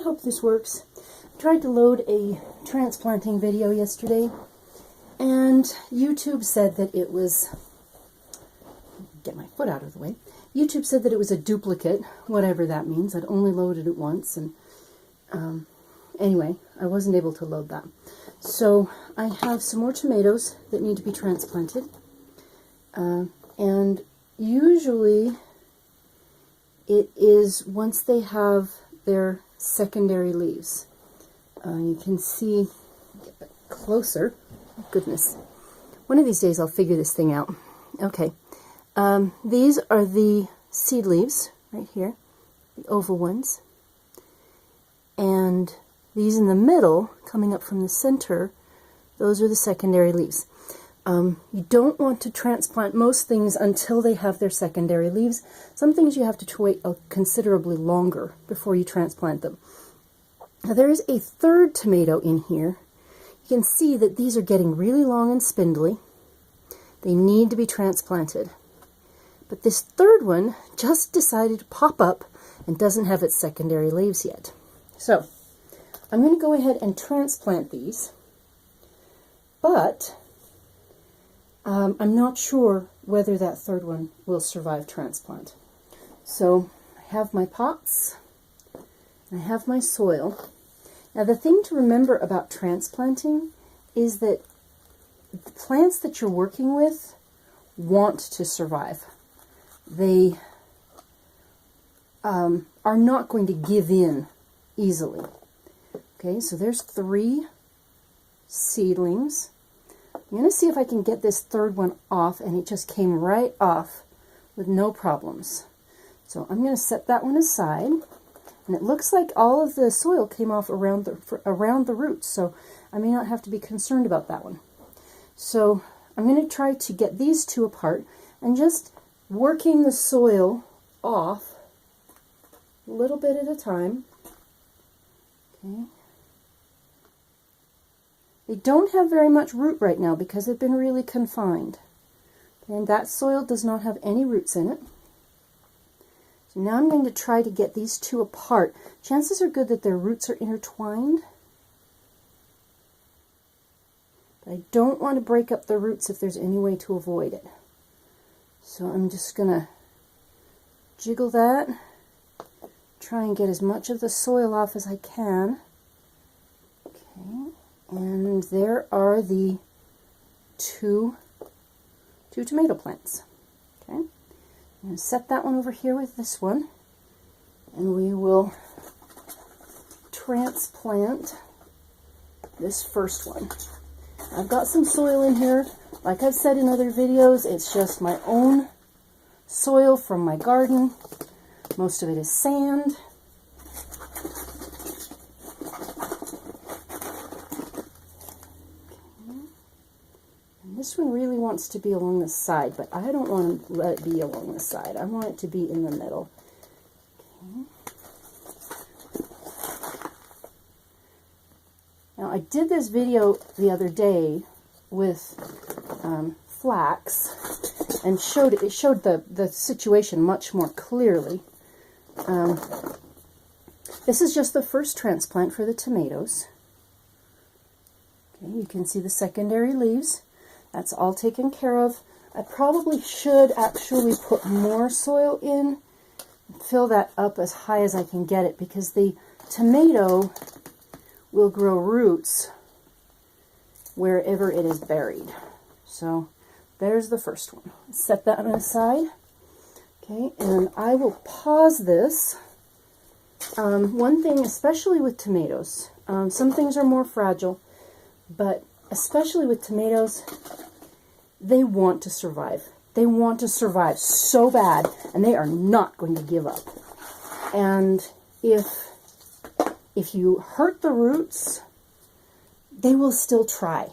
hope this works. I tried to load a transplanting video yesterday, and YouTube said that it was, get my foot out of the way, YouTube said that it was a duplicate, whatever that means. I'd only loaded it once, and anyway, I wasn't able to load that. So I have some more tomatoes that need to be transplanted, and usually it is once they have their secondary leaves. You can see, get back closer, goodness, one of these days I'll figure this thing out. Okay, these are the seed leaves right here, the oval ones, and these in the middle, coming up from the center, those are the secondary leaves. You don't want to transplant most things until they have their secondary leaves. Some things you have to wait considerably longer before you transplant them. Now there is a third tomato in here. You can see that these are getting really long and spindly. They need to be transplanted. But this third one just decided to pop up and doesn't have its secondary leaves yet. So I'm going to go ahead and transplant these, but I'm not sure whether that third one will survive transplant. So I have my pots, and I have my soil. Now the thing to remember about transplanting is that the plants that you're working with want to survive. They are not going to give in easily. Okay, so there's 3 seedlings. I'm going to see if I can get this third one off, and it just came right off with no problems. So I'm going to set that one aside, and it looks like all of the soil came off around the roots, so I may not have to be concerned about that one. So I'm going to try to get these 2 apart, and just working the soil off a little bit at a time. Okay. They don't have very much root right now because they've been really confined. And that soil does not have any roots in it. So now I'm going to try to get these 2 apart. Chances are good that their roots are intertwined. But I don't want to break up the roots if there's any way to avoid it. So I'm just going to jiggle that, try and get as much of the soil off as I can. Okay. And there are the two tomato plants. Okay, I'm going to set that one over here with this one, and we will transplant this first one. I've got some soil in here. Like I've said in other videos, it's just my own soil from my garden. Most of it is sand. This one really wants to be along the side, but I don't want to let it be along the side. I want it to be in the middle. Okay. Now I did this video the other day with flax and it showed the situation much more clearly. This is just the first transplant for the tomatoes. Okay, you can see the secondary leaves. That's all taken care of. I probably should actually put more soil in and fill that up as high as I can get it, because the tomato will grow roots wherever it is buried. So there's the first one. Set that on the side. Okay, and I will pause this. One thing, especially with tomatoes, some things are more fragile, but especially with tomatoes, they want to survive. They want to survive so bad, and they are not going to give up. And if you hurt the roots, they will still try.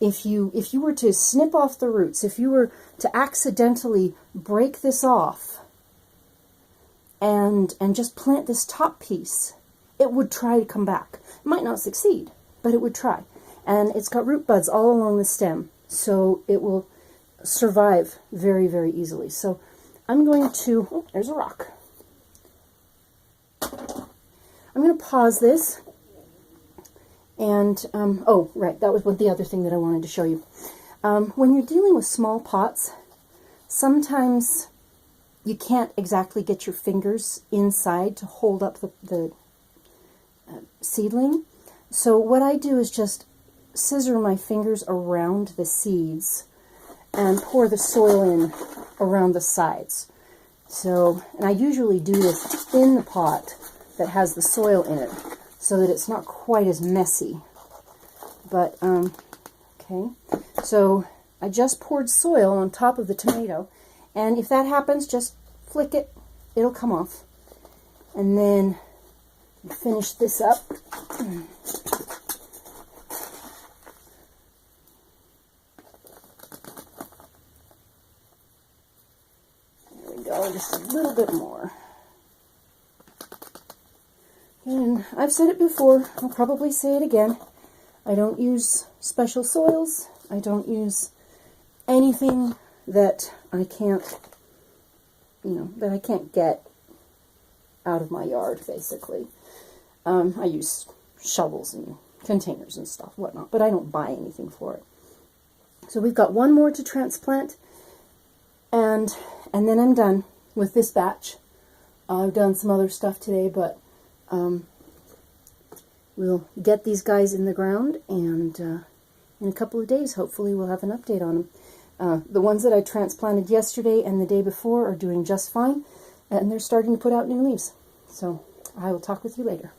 If you were to snip off the roots, if you were to accidentally break this off and just plant this top piece, it would try to come back. It might not succeed, but it would try. And it's got root buds all along the stem, so it will survive very, very easily. So I'm going to, oh, there's a rock. going to pause this. And, oh, right, that was the other thing that I wanted to show you. When you're dealing with small pots, sometimes you can't exactly get your fingers inside to hold up the seedling. So what I do is just scissor my fingers around the seeds and pour the soil in around the sides. So, and I usually do this in the pot that has the soil in it so that it's not quite as messy. But, okay, so I just poured soil on top of the tomato, and if that happens, just flick it, it'll come off. And then finish this up. There we go, just a little bit more. And I've said it before, I'll probably say it again. I don't use special soils. I don't use anything that I can't, that I can't get out of my yard, basically. I use shovels and containers and stuff, whatnot, but I don't buy anything for it. So we've got one more to transplant, and then I'm done with this batch. I've done some other stuff today, but we'll get these guys in the ground, and in a couple of days, hopefully, we'll have an update on them. The ones that I transplanted yesterday and the day before are doing just fine, and they're starting to put out new leaves. So I will talk with you later.